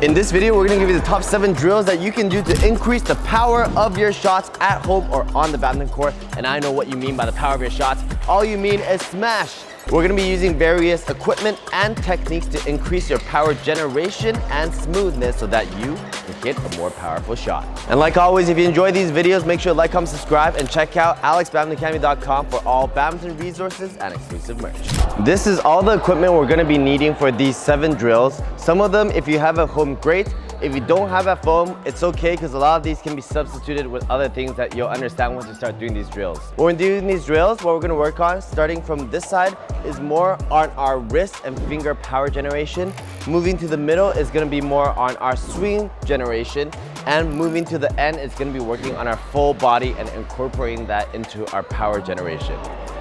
In this video, we're gonna give you the top 7 drills that you can do to increase the power of your shots at home or on the badminton court. And I know what you mean by the power of your shots. All you mean is smash. We're gonna be using various equipment and techniques to increase your power generation and smoothness so that you can hit a more powerful shot. And like always, if you enjoy these videos, make sure to like, comment, subscribe, and check out AylexBadmintonAcademy.com for all badminton resources and exclusive merch. This is all the equipment we're gonna be needing for these 7 drills. Some of them, if you have at home, great. If you don't have at home, it's okay because a lot of these can be substituted with other things that you'll understand once you start doing these drills. When we're doing these drills, what we're gonna work on, starting from this side, is more on our wrist and finger power generation. Moving to the middle is gonna be more on our swing generation. And moving to the end is gonna be working on our full body and incorporating that into our power generation.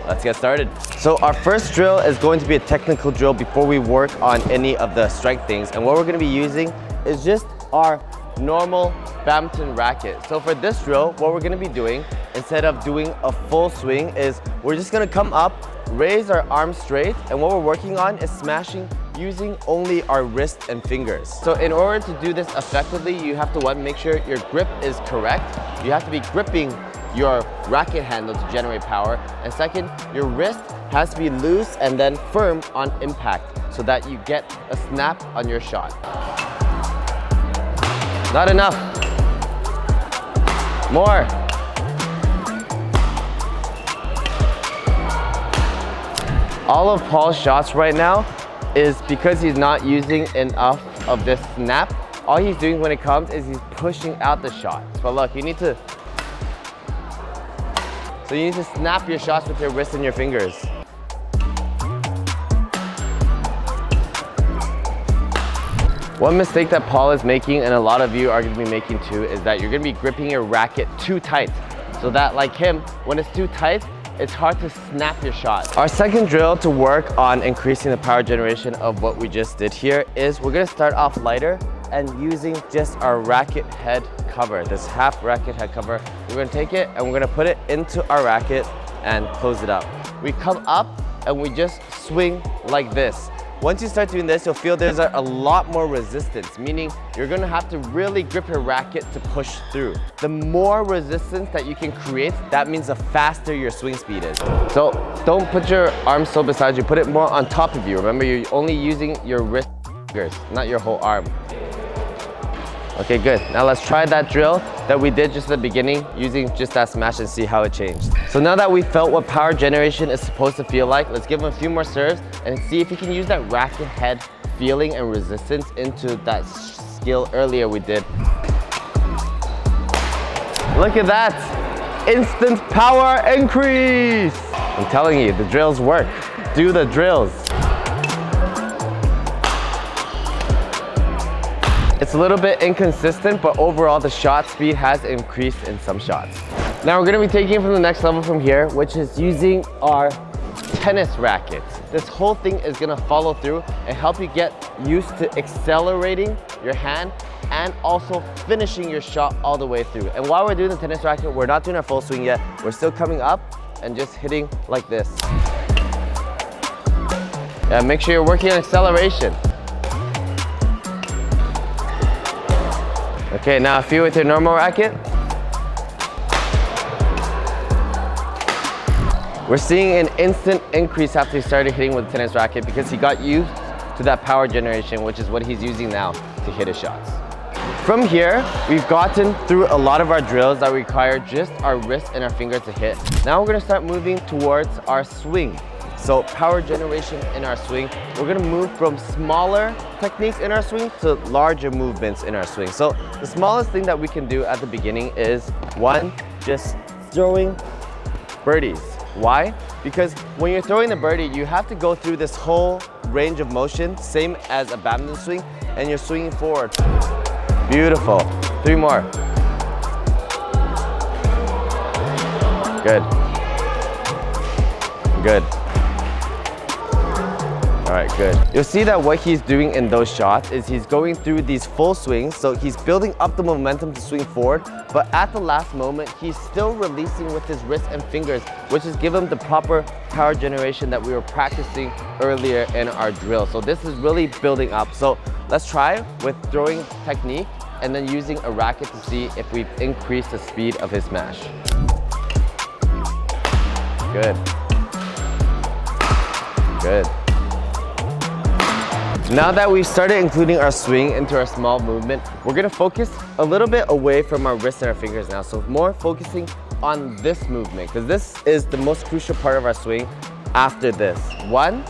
Let's get started. So our first drill is going to be a technical drill before we work on any of the strength things. And what we're gonna be using is just our normal badminton racket. So for this drill, what we're gonna be doing, instead of doing a full swing, is we're just gonna come up, raise our arms straight, and what we're working on is smashing using only our wrist and fingers. So in order to do this effectively, you have to, one, make sure your grip is correct. You have to be gripping your racket handle to generate power. And second, your wrist has to be loose and then firm on impact so that you get a snap on your shot. Not enough. More. All of Paul's shots right now is because he's not using enough of this snap. All he's doing when it comes is he's pushing out the shot. But look, you need to snap your shots with your wrist and your fingers. One mistake that Paul is making, and a lot of you are gonna be making too, is that you're gonna be gripping your racket too tight. So that, like him, when it's too tight, it's hard to snap your shot. Our second drill to work on increasing the power generation of what we just did here is we're gonna start off lighter and using just our racket head cover, this half racket head cover. We're gonna take it and we're gonna put it into our racket and close it up. We come up and we just swing like this. Once you start doing this, you'll feel there's a lot more resistance, meaning you're gonna have to really grip your racket to push through. The more resistance that you can create, that means the faster your swing speed is. So don't put your arms so beside you, put it more on top of you. Remember, you're only using your wrist fingers, not your whole arm. Okay, good. Now let's try that drill that we did just at the beginning using just that smash and see how it changed. So now that we felt what power generation is supposed to feel like, let's give him a few more serves and see if he can use that racket head feeling and resistance into that skill earlier we did. Look at that. Instant power increase. I'm telling you, the drills work. Do the drills. It's a little bit inconsistent, but overall the shot speed has increased in some shots. Now we're gonna be taking it from the next level from here, which is using our tennis racket. This whole thing is gonna follow through and help you get used to accelerating your hand and also finishing your shot all the way through. And while we're doing the tennis racket, we're not doing our full swing yet. We're still coming up and just hitting like this. Yeah, make sure you're working on acceleration. Okay, now a few with your normal racket. We're seeing an instant increase after he started hitting with the tennis racket because he got used to that power generation, which is what he's using now to hit his shots. From here, we've gotten through a lot of our drills that require just our wrist and our finger to hit. Now we're gonna start moving towards our swing. So power generation in our swing, we're gonna move from smaller techniques in our swing to larger movements in our swing. So the smallest thing that we can do at the beginning is, one, just throwing birdies. Why? Because when you're throwing the birdie, you have to go through this whole range of motion, same as a badminton swing, and you're swinging forward. Beautiful. 3 more. Good. Good. All right, good. You'll see that what he's doing in those shots is he's going through these full swings, so he's building up the momentum to swing forward, but at the last moment, he's still releasing with his wrists and fingers, which is giving him the proper power generation that we were practicing earlier in our drill. So this is really building up. So let's try with throwing technique and then using a racket to see if we've increased the speed of his smash. Good. Good. Now that we've started including our swing into our small movement, we're gonna focus a little bit away from our wrists and our fingers now. So more focusing on this movement, because this is the most crucial part of our swing after this. 1,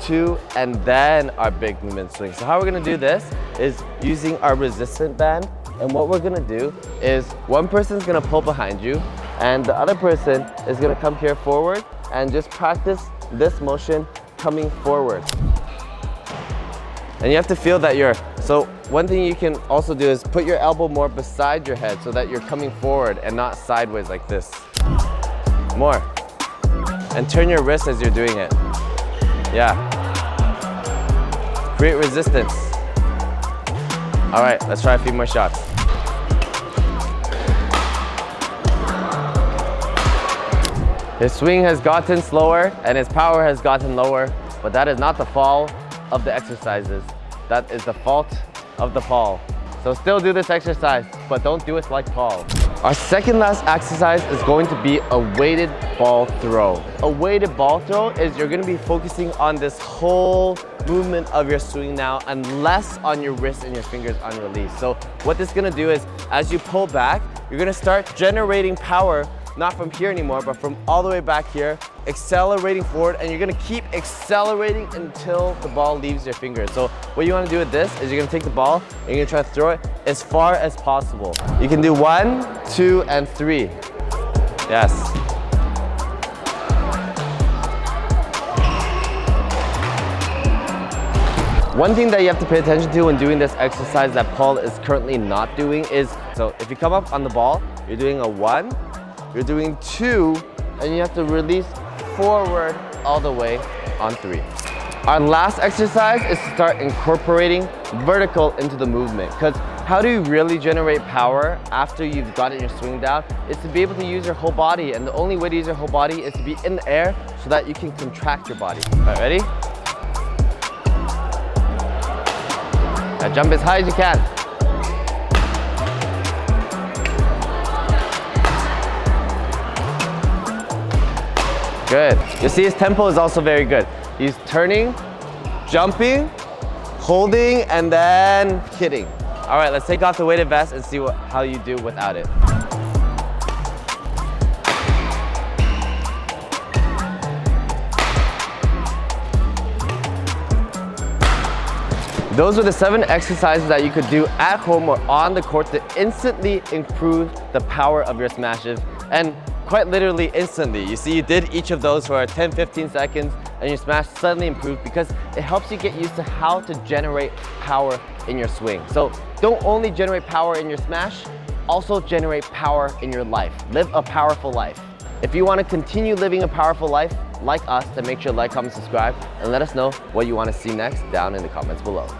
2, and then our big movement swing. So how we're gonna do this is using our resistance band. And what we're gonna do is one person's gonna pull behind you and the other person is gonna come here forward and just practice this motion coming forward. And you have to feel that so one thing you can also do is put your elbow more beside your head so that you're coming forward and not sideways like this. More. And turn your wrist as you're doing it. Yeah. Create resistance. All right, let's try a few more shots. His swing has gotten slower and his power has gotten lower, but that is not the fault of the exercises. That is the fault of the Paul. So still do this exercise, but don't do it like Paul. Our second last exercise is going to be a weighted ball throw. A weighted ball throw is you're gonna be focusing on this whole movement of your swing now and less on your wrist and your fingers on release. So what this is gonna do is as you pull back, you're gonna start generating power not from here anymore, but from all the way back here, accelerating forward, and you're gonna keep accelerating until the ball leaves your fingers. So what you wanna do with this is you're gonna take the ball and you're gonna try to throw it as far as possible. You can do 1, 2, and 3. Yes. One thing that you have to pay attention to when doing this exercise that Paul is currently not doing is, so if you come up on the ball, you're doing a 1, you're doing 2, and you have to release forward all the way on 3. Our last exercise is to start incorporating vertical into the movement, because how do you really generate power after you've gotten your swing down is to be able to use your whole body, and the only way to use your whole body is to be in the air so that you can contract your body. All right, ready? Now jump as high as you can. Good. You see his tempo is also very good. He's turning, jumping, holding, and then hitting. All right, let's take off the weighted vest and see how you do without it. Those are the 7 exercises that you could do at home or on the court to instantly improve the power of your smashes. And quite literally instantly. You see, you did each of those for 10-15 seconds and your smash suddenly improved because it helps you get used to how to generate power in your swing. So don't only generate power in your smash, also generate power in your life. Live a powerful life. If you want to continue living a powerful life like us, then make sure to like, comment, subscribe, and let us know what you want to see next down in the comments below.